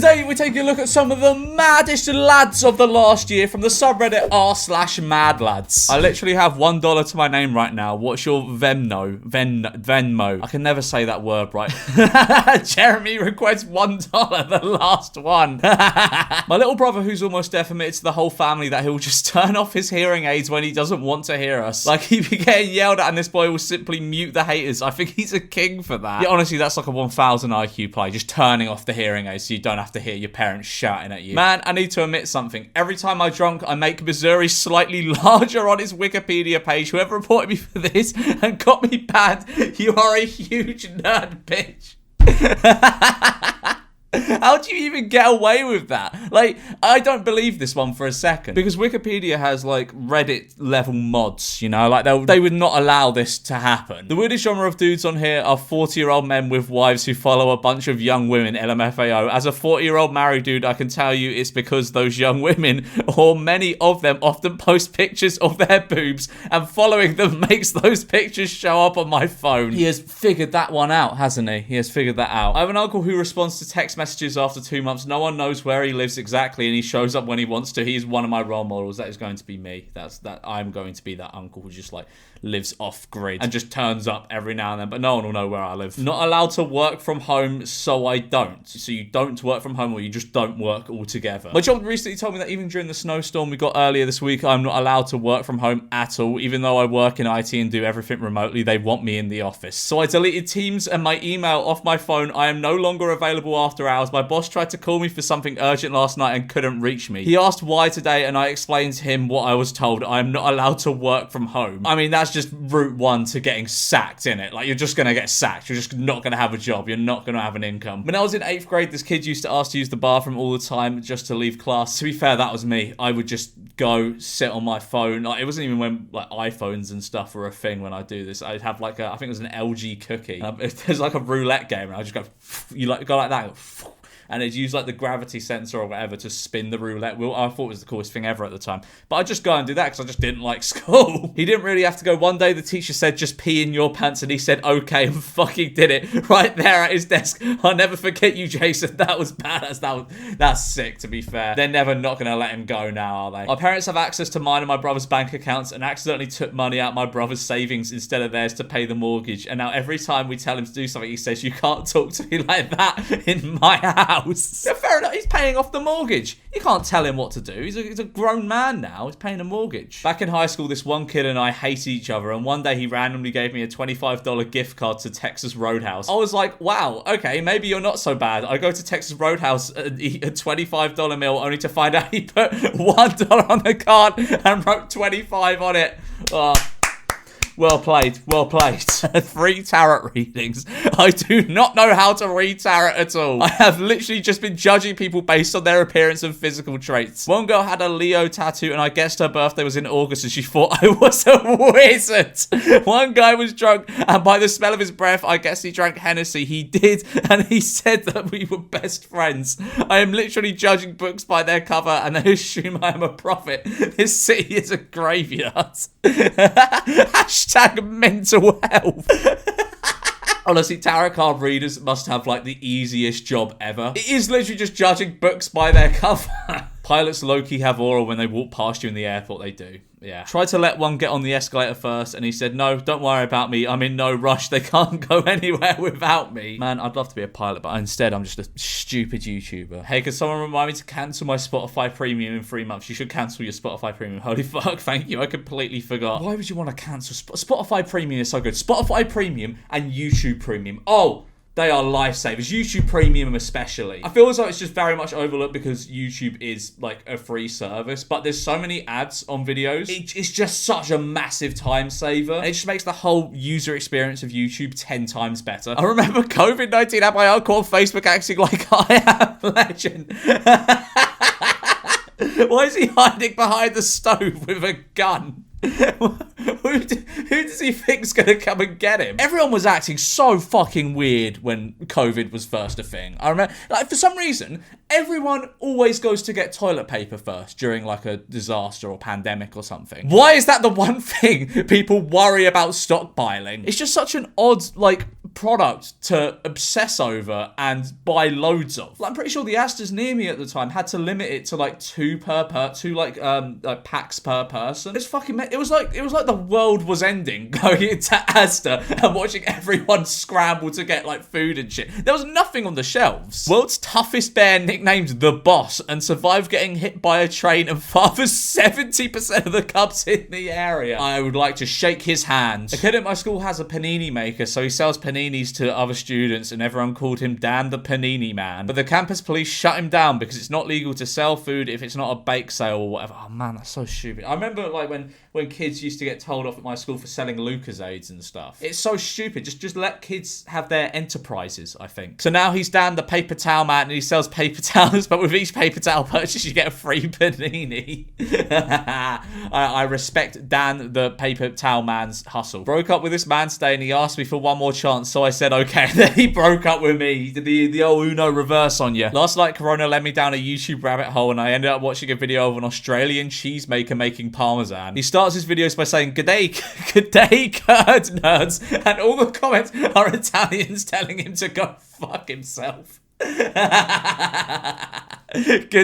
Today we're taking a look at some of the maddest lads of the last year from the subreddit r/madlads. I literally have $1 to my name right now. What's your Venmo? I can never say that word right. Jeremy requests $1, the last one. My little brother, who's almost deaf, admitted to the whole family that he'll just turn off his hearing aids when he doesn't want to hear us. Like, he'd be getting yelled at and this boy will simply mute the haters. I think he's a king for that. Yeah, honestly, that's like a 1000 IQ play, just turning off the hearing aids so you don't have to hear your parents shouting at you. Man, I need to admit something. Every time I'm drunk, I make Missouri slightly larger on his Wikipedia page. Whoever reported me for this and got me banned, you are a huge nerd, bitch. How do you even get away with that? Like, I don't believe this one for a second. Because Wikipedia has, like, Reddit-level mods, you know? Like, they would not allow this to happen. The weirdest genre of dudes on here are 40-year-old men with wives who follow a bunch of young women, LMFAO. As a 40-year-old married dude, I can tell you it's because those young women, or many of them, often post pictures of their boobs, and following them makes those pictures show up on my phone. He has figured that one out, hasn't he? He has figured that out. I have an uncle who responds to text messages after 2 months. No one knows where he lives exactly, and he shows up when he wants to. He is one of my role models. That is going to be me. I'm going to be that uncle who just like lives off grid and just turns up every now and then, but no one will know where I live. Not allowed to work from home, so I don't. So you don't work from home, or you just don't work altogether. My job recently told me that even during the snowstorm we got earlier this week, I'm not allowed to work from home at all. Even though I work in IT and do everything remotely, they want me in the office. So I deleted Teams and my email off my phone. I am no longer available after hours. My boss tried to call me for something urgent last night and couldn't reach me. He asked why today, and I explained to him what I was told. I am not allowed to work from home. I mean, that's just route one to getting sacked, innit? Like, you're just gonna get sacked. You're just not gonna have a job. You're not gonna have an income. When I was in 8th grade, this kid used to ask to use the bathroom all the time just to leave class. To be fair, that was me. I would just go sit on my phone. Like, it wasn't even when like iPhones and stuff were a thing when I do this. I'd have like I think it was an LG cookie. There's like a roulette game, and I just go, you like go like that. And it'd use like the gravity sensor or whatever to spin the roulette wheel. I thought it was the coolest thing ever at the time. But I'd just go and do that because I just didn't like school. He didn't really have to go. One day the teacher said, just pee in your pants. And he said, okay, and fucking did it right there at his desk. I'll never forget you, Jason. That was badass. That's sick, to be fair. They're never not going to let him go now, are they? My parents have access to mine and my brother's bank accounts and accidentally took money out my brother's savings instead of theirs to pay the mortgage. And now every time we tell him to do something, he says, you can't talk to me like that in my house. Yeah, fair enough. He's paying off the mortgage. You can't tell him what to do. He's a grown man now. He's paying a mortgage. Back in high school, this one kid and I hated each other, and one day he randomly gave me a $25 gift card to Texas Roadhouse. I was like, wow, okay, maybe you're not so bad. I go to Texas Roadhouse and eat a $25 meal only to find out he put $1 on the card and wrote 25 on it. Oh. Well played, well played. 3 tarot readings. I do not know how to read tarot at all. I have literally just been judging people based on their appearance and physical traits. One girl had a Leo tattoo and I guessed her birthday was in August and she thought I was a wizard. One guy was drunk and by the smell of his breath, I guess he drank Hennessy. He did, and he said that we were best friends. I am literally judging books by their cover and they assume I am a prophet. This city is a graveyard. Hashtag mental health. Honestly, tarot card readers must have like the easiest job ever. It is literally just judging books by their cover. Pilots low-key have aura when they walk past you in the airport. They do. Yeah. Tried to let one get on the escalator first, and he said, no, don't worry about me. I'm in no rush. They can't go anywhere without me. Man, I'd love to be a pilot, but instead I'm just a stupid YouTuber. Hey, can someone remind me to cancel my Spotify Premium in 3 months? You should cancel your Spotify Premium. Holy fuck, thank you. I completely forgot. Why would you want to cancel? Spotify Premium is so good. Spotify Premium and YouTube Premium. Oh, they are lifesavers. YouTube Premium especially. I feel as though it's just very much overlooked because YouTube is like a free service, but there's so many ads on videos. It's just such a massive time saver. And it just makes the whole user experience of YouTube 10 times better. I remember COVID-19 had my uncle on Facebook acting like I am legend. Why is he hiding behind the stove with a gun? Who does he think's gonna come and get him? Everyone was acting so fucking weird when COVID was first a thing. I remember, like, for some reason, everyone always goes to get toilet paper first during like a disaster or pandemic or something. Why is that the one thing people worry about stockpiling? It's just such an odd, like, product to obsess over and buy loads of. Like, I'm pretty sure the Asda's near me at the time had to limit it to like two packs per person. It's fucking it was like the world was ending going into Asda and watching everyone scramble to get like food and shit. There was nothing on the shelves. World's toughest bear, nicknamed the Boss, and survived getting hit by a train and fathers 70% of the cubs in the area. I would like to shake his hand. A kid at my school has a panini maker, so he sells paninis to other students, and everyone called him Dan the Panini Man. But the campus police shut him down because it's not legal to sell food if it's not a bake sale or whatever. Oh man, that's so stupid. I remember like when kids used to get told off at my school for selling Lucozades and stuff. It's so stupid. Just let kids have their enterprises, I think. So now he's Dan the Paper Towel Man, and he sells paper towels, but with each paper towel purchase you get a free panini. I respect Dan the Paper Towel Man's hustle. Broke up with this man today and he asked me for one more chance, so I said okay. Then he broke up with me. He did the old Uno reverse on you. Last night Corona led me down a YouTube rabbit hole and I ended up watching a video of an Australian cheesemaker making parmesan. He starts his videos by saying "G'day, g'day, curd nerds," and all the comments are Italians telling him to go fuck himself. Good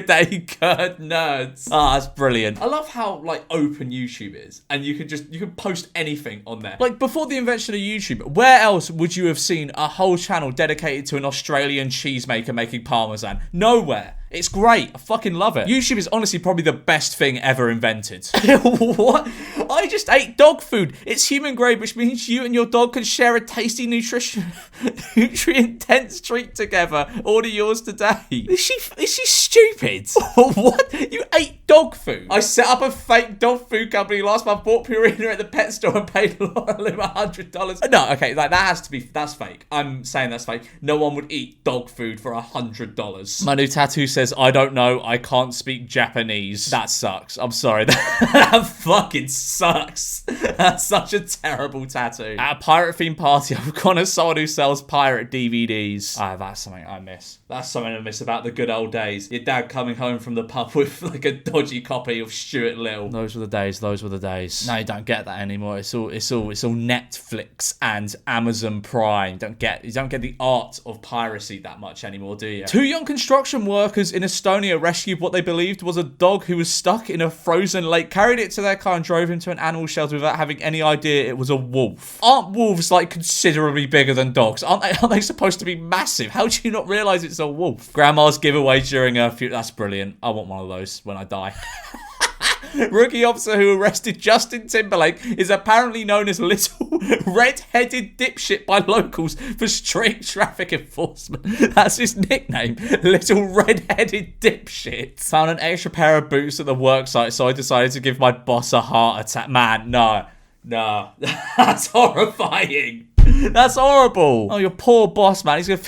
day, curd nerds. That's brilliant. I love how like open YouTube is, and you can post anything on there. Like, before the invention of YouTube, where else would you have seen a whole channel dedicated to an Australian cheesemaker making parmesan? Nowhere. It's great. I fucking love it. YouTube is honestly probably the best thing ever invented. What? I just ate dog food. It's human grade, which means you and your dog can share a tasty nutrient-dense treat together. Order yours today. Is she stupid? What? You ate dog food? I set up a fake dog food company last month, bought Purina at the pet store and paid Laura Lou $100. No, okay, like that's fake. I'm saying that's fake. No one would eat dog food for $100. My new tattoo says, "I don't know, I can't speak Japanese." That sucks. I'm sorry. That fucking sucks. That's such a terrible tattoo. At a pirate themed party, I've gone as someone who sells pirate DVDs. That's something I miss. That's something I miss about the good old days. Your dad coming home from the pub with like a dodgy copy of Stuart Little. Those were the days. Those were the days. No, you don't get that anymore. It's all Netflix and Amazon Prime. You don't get the art of piracy that much anymore, do you? Two young construction workers in Estonia rescued what they believed was a dog who was stuck in a frozen lake, carried it to their car and drove him to an animal shelter without having any idea it was a wolf. Aren't wolves like considerably bigger than dogs? Aren't they supposed to be massive? How do you not realise it's a wolf? Grandma's giveaway during a few... That's brilliant. I want one of those when I die. Rookie officer who arrested Justin Timberlake is apparently known as Little Red-Headed Dipshit by locals for strict traffic enforcement. That's his nickname, Little Red-Headed Dipshit. Found an extra pair of boots at the worksite, so I decided to give my boss a heart attack. Man, no. That's horrifying. That's horrible. Oh, your poor boss, man. He's gonna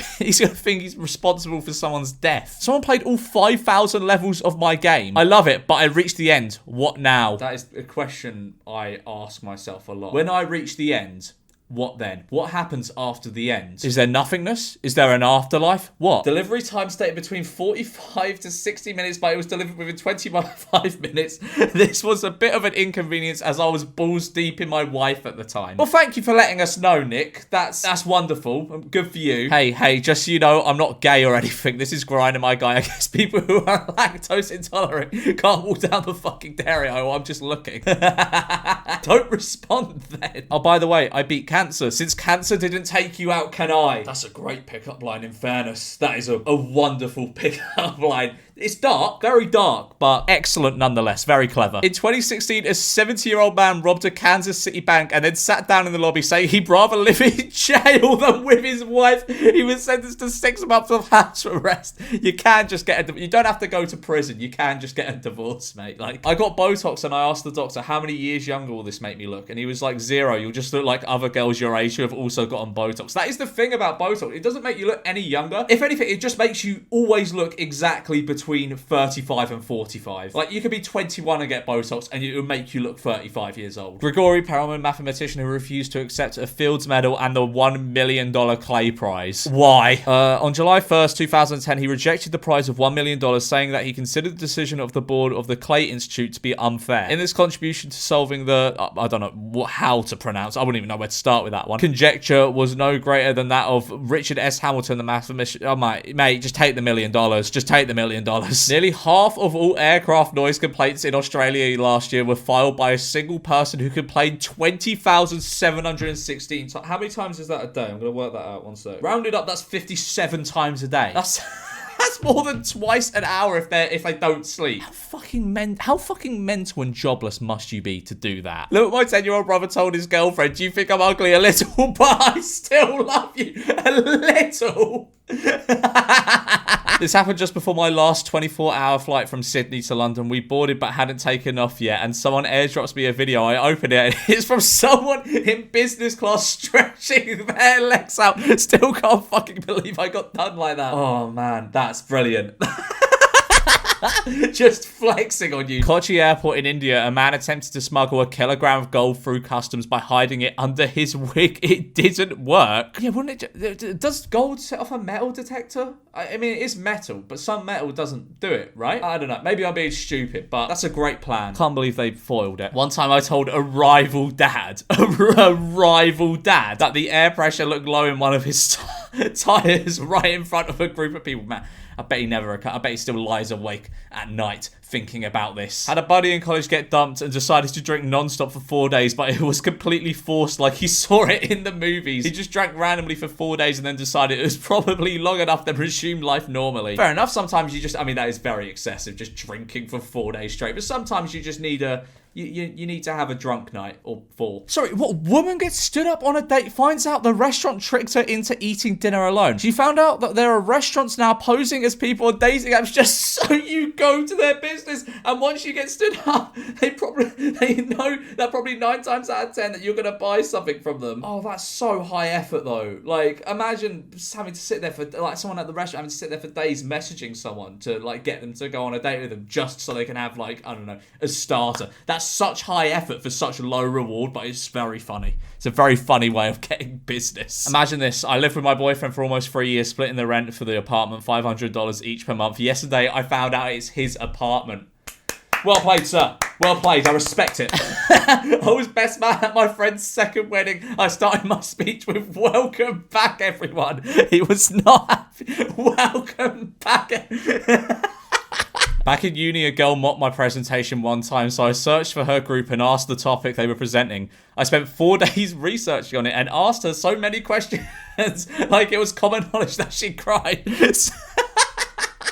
think he's responsible for someone's death. Someone played all 5,000 levels of my game. I love it, but I reached the end. What now? That is a question I ask myself a lot. When I reach the end, what then? What happens after the end? Is there nothingness? Is there an afterlife? What? Delivery time stated between 45 to 60 minutes, but it was delivered within 25 minutes. This was a bit of an inconvenience as I was balls deep in my wife at the time. Well, thank you for letting us know, Nick. That's wonderful. Good for you. Hey, just so you know, I'm not gay or anything. This is Grinder, my guy. I guess people who are lactose intolerant can't walk down the fucking dairy aisle. I'm just looking. Don't respond then. Oh, by the way, I beat cancer. Since cancer didn't take you out, can I? That's a great pickup line, in fairness. That is a wonderful pickup line. It's dark, very dark, but excellent nonetheless. Very clever. In 2016, a 70-year-old man robbed a Kansas City bank and then sat down in the lobby saying he'd rather live in jail than with his wife. He was sentenced to 6 months of house arrest. You can just get you don't have to go to prison. You can just get a divorce, mate. Like, I got Botox and I asked the doctor, how many years younger will this make me look? And he was like, 0. You'll just look like other girls your age who have also gotten Botox. That is the thing about Botox. It doesn't make you look any younger. If anything, it just makes you always look exactly between between 35 and 45. Like, you could be 21 and get Botox, and it will make you look 35 years old. Grigori Perelman, mathematician who refused to accept a Fields Medal and the $1 million Clay Prize. Why? On July 1st, 2010, he rejected the prize of $1 million, saying that he considered the decision of the board of the Clay Institute to be unfair. In this contribution to solving the, I don't know how to pronounce, I wouldn't even know where to start with that one, conjecture was no greater than that of Richard S. Hamilton, the mathematician. Oh, mate, just take the $1 million. Just take the $1 million. Nearly half of all aircraft noise complaints in Australia last year were filed by a single person who complained 20,716 times. How many times is that a day? I'm going to work that out one sec. Rounded up, that's 57 times a day. That's more than twice an hour if they don't sleep. How fucking mental and jobless must you be to do that? Look, my 10-year-old brother told his girlfriend, "Do you think I'm ugly a little, but I still love you a little." This happened just before my last 24-hour flight from Sydney to London. We boarded but hadn't taken off yet, and someone airdrops me a video. I open it, and it's from someone in business class stretching their legs out. Still can't fucking believe I got done like that. Oh man, that's brilliant. Just flexing on you. Kochi Airport in India, a man attempted to smuggle a kilogram of gold through customs by hiding it under his wig. It didn't work. Yeah, wouldn't it? Does gold set off a metal detector? I mean, it is metal, but some metal doesn't do it, right? I don't know. Maybe I'm being stupid, but that's a great plan. Can't believe they foiled it. One time I told a rival dad, that the air pressure looked low in one of his tires right in front of a group of people. Man, I bet he still lies awake at night thinking about this. Had a buddy in college get dumped and decided to drink non-stop for 4 days, but it was completely forced, like he saw it in the movies. He just drank randomly for 4 days and then decided it was probably long enough to resume life normally. Fair enough, sometimes I mean, that is very excessive, just drinking for 4 days straight, but sometimes you just need you need to have a drunk night or 4. Sorry, what woman gets stood up on a date, finds out the restaurant tricked her into eating dinner alone? She found out that there are restaurants now posing as people on dating apps just so you go to their business, and once you get stood up, they know that probably 9 times out of 10 that you're going to buy something from them. Oh, that's so high effort though. Like, imagine just having to sit there for, like, someone at the restaurant having to sit there for days messaging someone to, like, get them to go on a date with them just so they can have, like, I don't know, a starter. That's such high effort for such low reward, but it's very funny. It's a very funny way of getting business. Imagine this. I lived with my boyfriend for almost 3 years, splitting the rent for the apartment, $500 each per month. Yesterday, I found out it's his apartment. Well played, sir. Well played. I respect it. I was best man at my friend's second wedding. I started my speech with "Welcome back, everyone." He was not happy. Welcome back. Back in uni, a girl mocked my presentation one time, so I searched for her group and asked the topic they were presenting. I spent 4 days researching on it and asked her so many questions, like it was common knowledge that she cried.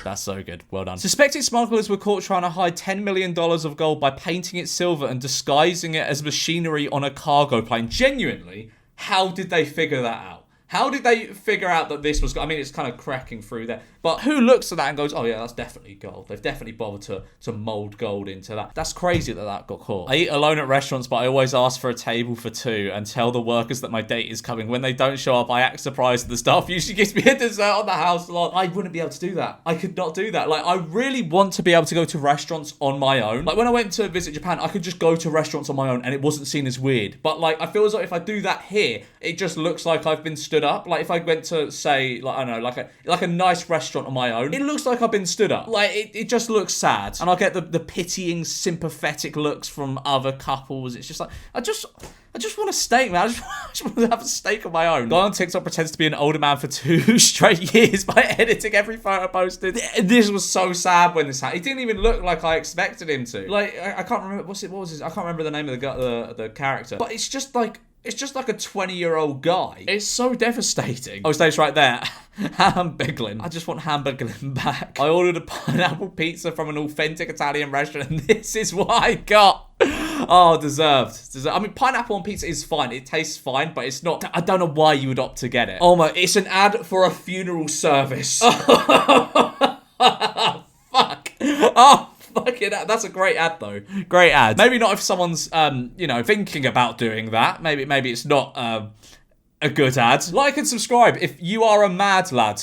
That's so good. Well done. Suspected smugglers were caught trying to hide $10 million of gold by painting it silver and disguising it as machinery on a cargo plane. Genuinely, how did they figure that out? How did they figure out that this was... I mean, it's kind of cracking through there. But who looks at that and goes, "Oh yeah, that's definitely gold." They've definitely bothered to mould gold into that. That's crazy that got caught. I eat alone at restaurants, but I always ask for a table for 2 and tell the workers that my date is coming. When they don't show up, I act surprised. The staff usually gives me a dessert on the house lot. I wouldn't be able to do that. I could not do that. Like, I really want to be able to go to restaurants on my own. Like, when I went to visit Japan, I could just go to restaurants on my own and it wasn't seen as weird. But, like, I feel as though if I do that here, it just looks like I've been stood up. Like, if I went to, say, like, I don't know, like a nice restaurant on my own, it looks like I've been stood up. Like, it just looks sad. And I'll get the pitying, sympathetic looks from other couples. It's just like, I just want a steak, man. I just want to have a steak on my own. Guy on TikTok pretends to be an older man for 2 straight years by editing every photo posted. This was so sad when this happened. He didn't even look like I expected him to. Like, I can't remember, what was his, I can't remember the name of the character. But it's just like a 20-year-old guy. It's so devastating. Oh, it stays right there. Hamburglin. I just want Hamburglin back. I ordered a pineapple pizza from an authentic Italian restaurant, and this is what I got. Oh, deserved. I mean, pineapple on pizza is fine. It tastes fine, but it's not... I don't know why you would opt to get it. Oh my... It's an ad for a funeral service. Oh, fuck. Oh, fucking ad. That's a great ad, though. Great ad. Maybe not if someone's, thinking about doing that. Maybe it's not, a good ad. Like and subscribe if you are a mad lad.